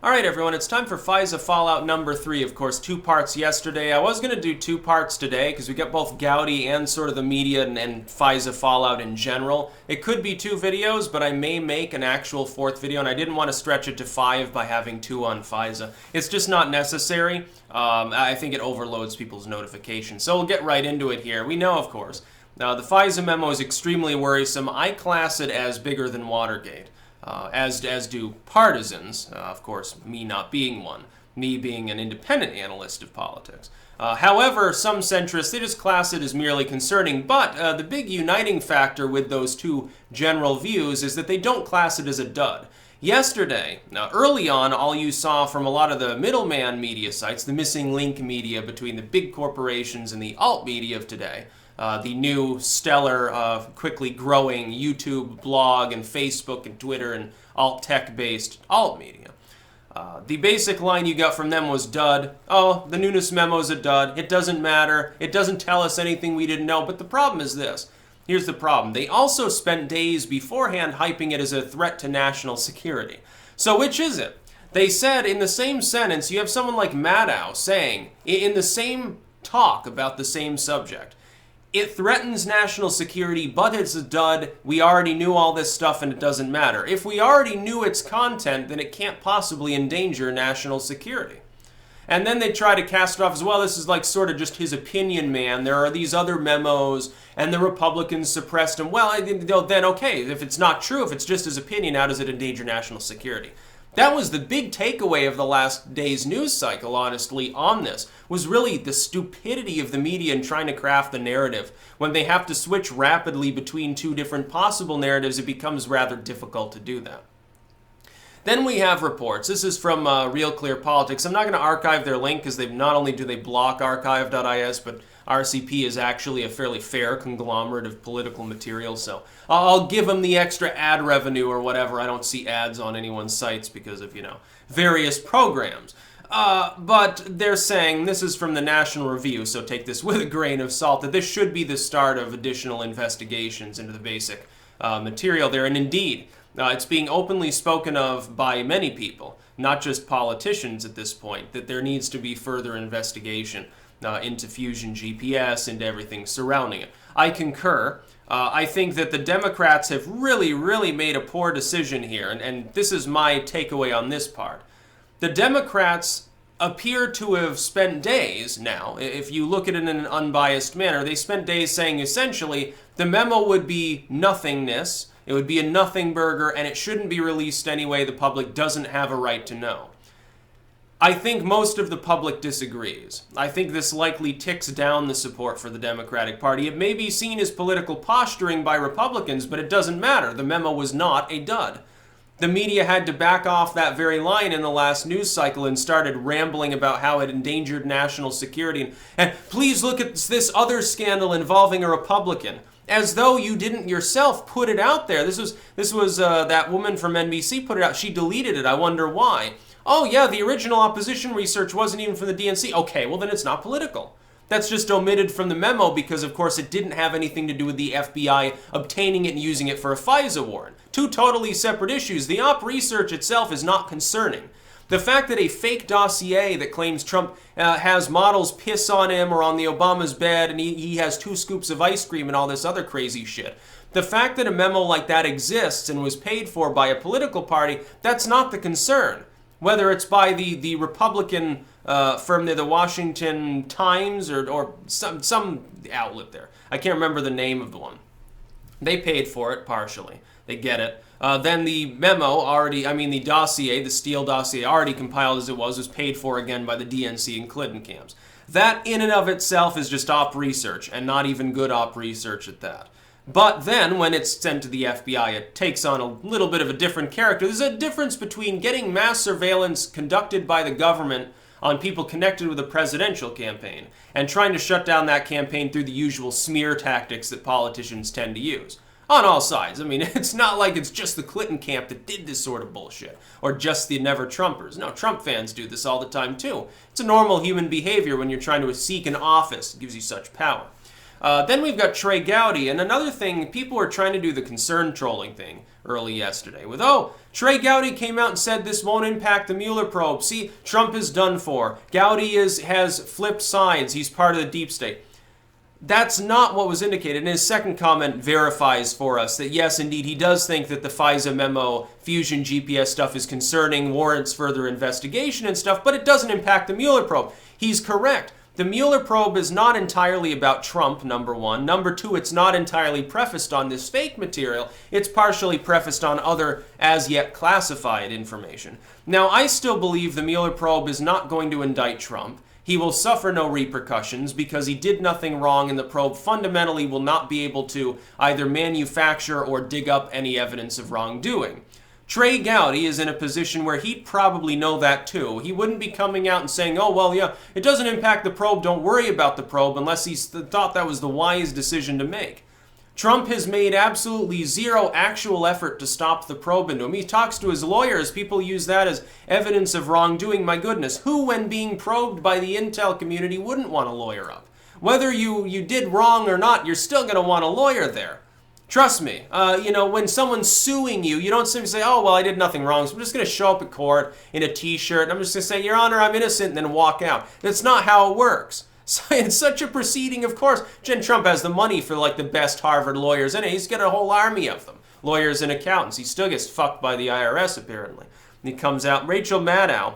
Alright everyone, it's time for FISA Fallout number 3. Of course, 2 parts yesterday. I was going to do 2 parts today because we got both Gowdy and sort of the media and FISA Fallout in general. It could be 2 videos, but I may make an actual 4th video, and I didn't want to stretch it to 5 by having 2 on FISA. It's just not necessary. I think it overloads people's notifications. So we'll get right into it here. We know, of course, the FISA memo is extremely worrisome. I class it as bigger than Watergate. As do partisans, of course, me not being one, me being an independent analyst of politics. However, some centrists, they just class it as merely concerning, but the big uniting factor with those 2 general views is that they don't class it as a dud. Yesterday, early on, all you saw from a lot of the middleman media sites, the missing link media between the big corporations and the alt media of today, the new stellar, quickly growing YouTube, blog, and Facebook, and Twitter, and alt-tech-based alt media. The basic line you got from them was dud. Oh, the Nunes memo's a dud. It doesn't matter. It doesn't tell us anything we didn't know. But the problem is this. Here's the problem. They also spent days beforehand hyping it as a threat to national security. So which is it? They said in the same sentence, you have someone like Maddow saying, in the same talk about the same subject, it threatens national security, but it's a dud. We already knew all this stuff and it doesn't matter. If we already knew its content, then it can't possibly endanger national security. And then they try to cast it off as well. This is like sort of just his opinion, man. There are these other memos and the Republicans suppressed him. Well, then okay, if it's not true, if it's just his opinion, how does it endanger national security? That was the big takeaway of the last day's news cycle, honestly, on this, was really the stupidity of the media in trying to craft the narrative. When they have to switch rapidly between 2 different possible narratives, it becomes rather difficult to do that. Then we have reports. This is from Real Clear Politics. I'm not going to archive their link because not only do they block archive.is, but RCP is actually a fairly fair conglomerate of political material, so I'll give them the extra ad revenue or whatever. I don't see ads on anyone's sites because of, various programs. But they're saying, this is from the National Review, so take this with a grain of salt, that this should be the start of additional investigations into the basic material there. And indeed, it's being openly spoken of by many people, not just politicians at this point, that there needs to be further investigation into Fusion GPS, into everything surrounding it. I concur. I think that the Democrats have really made a poor decision here, and this is my takeaway on this part. The Democrats appear to have spent days now, if you look at it in an unbiased manner, they spent days saying essentially the memo would be nothingness, it would be a nothing burger, and it shouldn't be released anyway, the public doesn't have a right to know. I think most of the public disagrees. I think this likely ticks down the support for the Democratic Party. It may be seen as political posturing by Republicans, but it doesn't matter. The memo was not a dud. The media had to back off that very line in the last news cycle and started rambling about how it endangered national security. And please look at this other scandal involving a Republican. As though you didn't yourself put it out there. This was that woman from NBC put it out. She deleted it. I wonder why. Oh yeah, the original opposition research wasn't even from the DNC. Okay, well then it's not political. That's just omitted from the memo because, of course, it didn't have anything to do with the FBI obtaining it and using it for a FISA warrant. 2 totally separate issues. The op research itself is not concerning. The fact that a fake dossier that claims Trump has models piss on him or on the Obama's bed and he has 2 scoops of ice cream and all this other crazy shit. The fact that a memo like that exists and was paid for by a political party, that's not the concern. Whether it's by the Republican from the Washington Times or some outlet there. I can't remember the name of the one. They paid for it partially. They get it. Then the memo the dossier, the Steele dossier, already compiled as it was paid for again by the DNC and Clinton camps. That in and of itself is just op research, and not even good op research at that. But then, when it's sent to the FBI, it takes on a little bit of a different character. There's a difference between getting mass surveillance conducted by the government on people connected with a presidential campaign and trying to shut down that campaign through the usual smear tactics that politicians tend to use. On all sides. I mean, it's not like it's just the Clinton camp that did this sort of bullshit, or just the never-Trumpers. No, Trump fans do this all the time, too. It's a normal human behavior when you're trying to seek an office. It gives you such power. Then we've got Trey Gowdy, and another thing, people were trying to do the concern trolling thing early yesterday with, oh, Trey Gowdy came out and said this won't impact the Mueller probe. See, Trump is done for. Gowdy has flipped sides. He's part of the deep state. That's not what was indicated. And his second comment verifies for us that, yes, indeed, he does think that the FISA memo, fusion GPS stuff is concerning, warrants further investigation and stuff, but it doesn't impact the Mueller probe. He's correct. The Mueller probe is not entirely about Trump, number one. Number two, it's not entirely prefaced on this fake material. It's partially prefaced on other as-yet classified information. Now, I still believe the Mueller probe is not going to indict Trump. He will suffer no repercussions because he did nothing wrong, and the probe fundamentally will not be able to either manufacture or dig up any evidence of wrongdoing. Trey Gowdy is in a position where he'd probably know that too. He wouldn't be coming out and saying, oh, well, yeah, it doesn't impact the probe, don't worry about the probe, unless he thought that was the wise decision to make. Trump has made absolutely zero actual effort to stop the probe into him. He talks to his lawyers. People use that as evidence of wrongdoing. My goodness, who, when being probed by the intel community, wouldn't want a lawyer up? Whether you did wrong or not, you're still going to want a lawyer there. Trust me, when someone's suing you, you don't simply say, oh, well, I did nothing wrong, so I'm just going to show up at court in a t-shirt, and I'm just going to say, Your Honor, I'm innocent, and then walk out. That's not how it works. So in such a proceeding, of course, Jen Trump has the money for like the best Harvard lawyers, and he's got a whole army of them, lawyers and accountants. He still gets fucked by the IRS, apparently. And he comes out. Rachel Maddow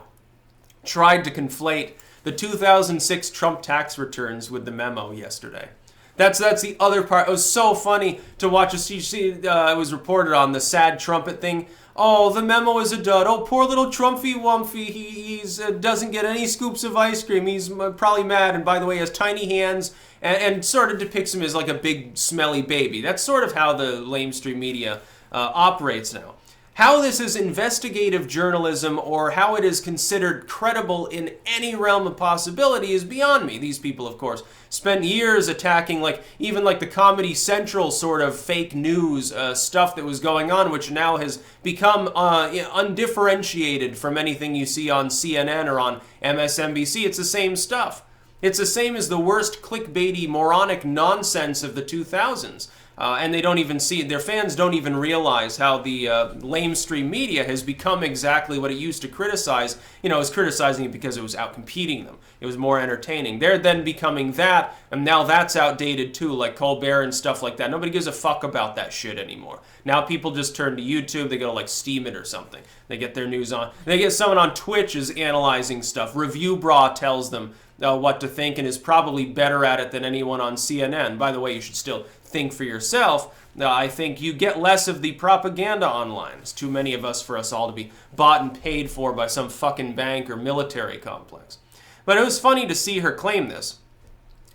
tried to conflate the 2006 Trump tax returns with the memo yesterday. That's the other part. It was so funny to watch. It was reported on the sad trumpet thing. Oh, the memo is a dud. Oh, poor little Trumpy Wumpy. He doesn't get any scoops of ice cream. He's probably mad. And by the way, he has tiny hands and sort of depicts him as like a big, smelly baby. That's sort of how the lamestream media operates now. How this is investigative journalism or how it is considered credible in any realm of possibility is beyond me. These people, of course, spent years attacking even the Comedy Central sort of fake news stuff that was going on, which now has become undifferentiated from anything you see on CNN or on MSNBC. It's the same stuff. It's the same as the worst clickbaity, moronic nonsense of the 2000s. And they don't even see it. Their fans don't even realize how the lamestream media has become exactly what it used to criticize. It was criticizing it because it was out-competing them. It was more entertaining. They're then becoming that, and now that's outdated too, like Colbert and stuff like that. Nobody gives a fuck about that shit anymore. Now people just turn to YouTube. They go to Steam it or something. They get their news on. They get someone on Twitch is analyzing stuff. Review Bra tells them what to think and is probably better at it than anyone on CNN. By the way, you should still think for yourself. I think you get less of the propaganda online. It's too many of us for us all to be bought and paid for by some fucking bank or military complex. But it was funny to see her claim this.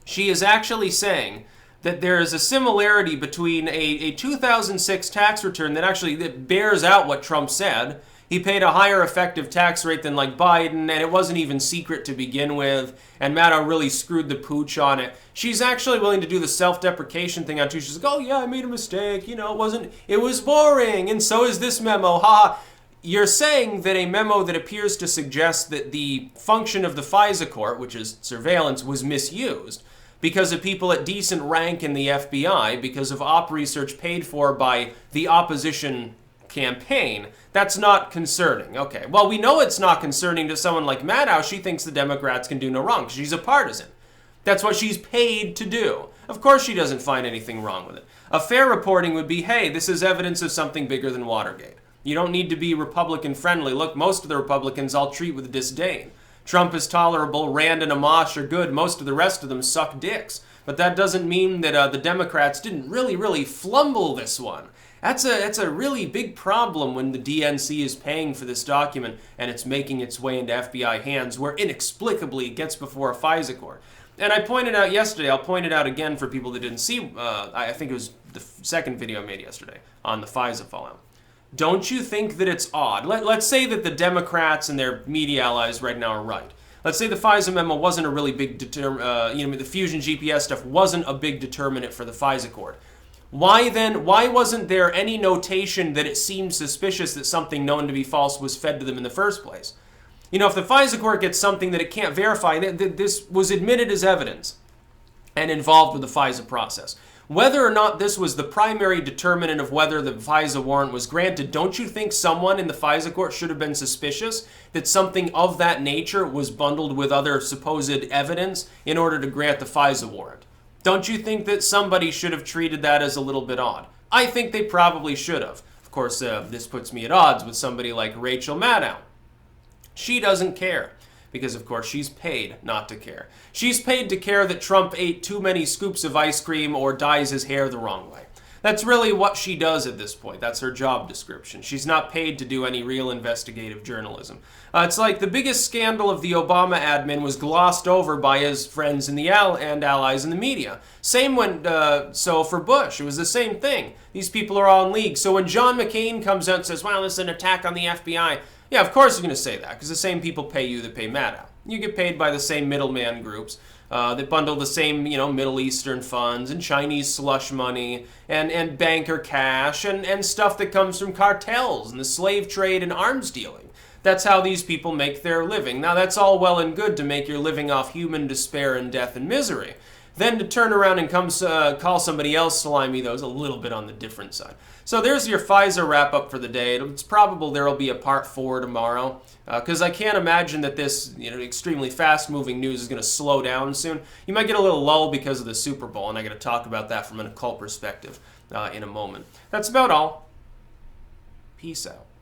She is actually saying that there is a similarity between a 2006 tax return that bears out what Trump said. He paid a higher effective tax rate than Biden, and it wasn't even secret to begin with, and Maddow really screwed the pooch on it. She's actually willing to do the self-deprecation thing on too. She's like, oh yeah, I made a mistake, it was boring, and so is this memo, haha. You're saying that a memo that appears to suggest that the function of the FISA court, which is surveillance, was misused because of people at decent rank in the FBI, because of op research paid for by the opposition campaign, that's not concerning. Okay, well, we know it's not concerning to someone like Maddow. She thinks the Democrats can do no wrong because she's a partisan. That's what she's paid to do. Of course she doesn't find anything wrong with it. A fair reporting would be, hey, this is evidence of something bigger than Watergate. You don't need to be Republican friendly. Look, most of the Republicans I'll treat with disdain. Trump is tolerable, Rand and Amash are good, most of the rest of them suck dicks. But that doesn't mean that the Democrats didn't really flumble this one. That's a really big problem when the DNC is paying for this document and it's making its way into FBI hands where inexplicably it gets before a FISA court. And I pointed out yesterday, I'll point it out again for people that didn't see, I think it was the second video I made yesterday on the FISA fallout. Don't you think that it's odd? Let's say that the Democrats and their media allies right now are right. Let's say the FISA memo wasn't a really big the fusion GPS stuff wasn't a big determinant for the FISA court. Why wasn't there any notation that it seemed suspicious that something known to be false was fed to them in the first place? If the FISA court gets something that it can't verify, this was admitted as evidence. and involved with the FISA process. Whether or not this was the primary determinant of whether the FISA warrant was granted, don't you think someone in the FISA court should have been suspicious that something of that nature was bundled with other supposed evidence in order to grant the FISA warrant? Don't you think that somebody should have treated that as a little bit odd? I think they probably should have. Of course, this puts me at odds with somebody like Rachel Maddow. She doesn't care. Because, of course, she's paid not to care. She's paid to care that Trump ate too many scoops of ice cream or dyes his hair the wrong way. That's really what she does at this point. That's her job description. She's not paid to do any real investigative journalism. It's like the biggest scandal of the Obama admin was glossed over by his friends in the and allies in the media. Same so for Bush, it was the same thing. These people are all in league. So when John McCain comes out and says, well, this is an attack on the FBI, yeah, of course you're going to say that, because the same people pay you that pay Maddow. You get paid by the same middleman groups that bundle the same, Middle Eastern funds and Chinese slush money and banker cash and stuff that comes from cartels and the slave trade and arms dealing. That's how these people make their living. Now, that's all well and good to make your living off human despair and death and misery. Then to turn around and call somebody else slimy, though, is a little bit on the different side. So there's your FISA wrap-up for the day. It's probable there will be a part 4 tomorrow, because I can't imagine that this extremely fast-moving news is going to slow down soon. You might get a little lull because of the Super Bowl, and I'm going to talk about that from an occult perspective in a moment. That's about all. Peace out.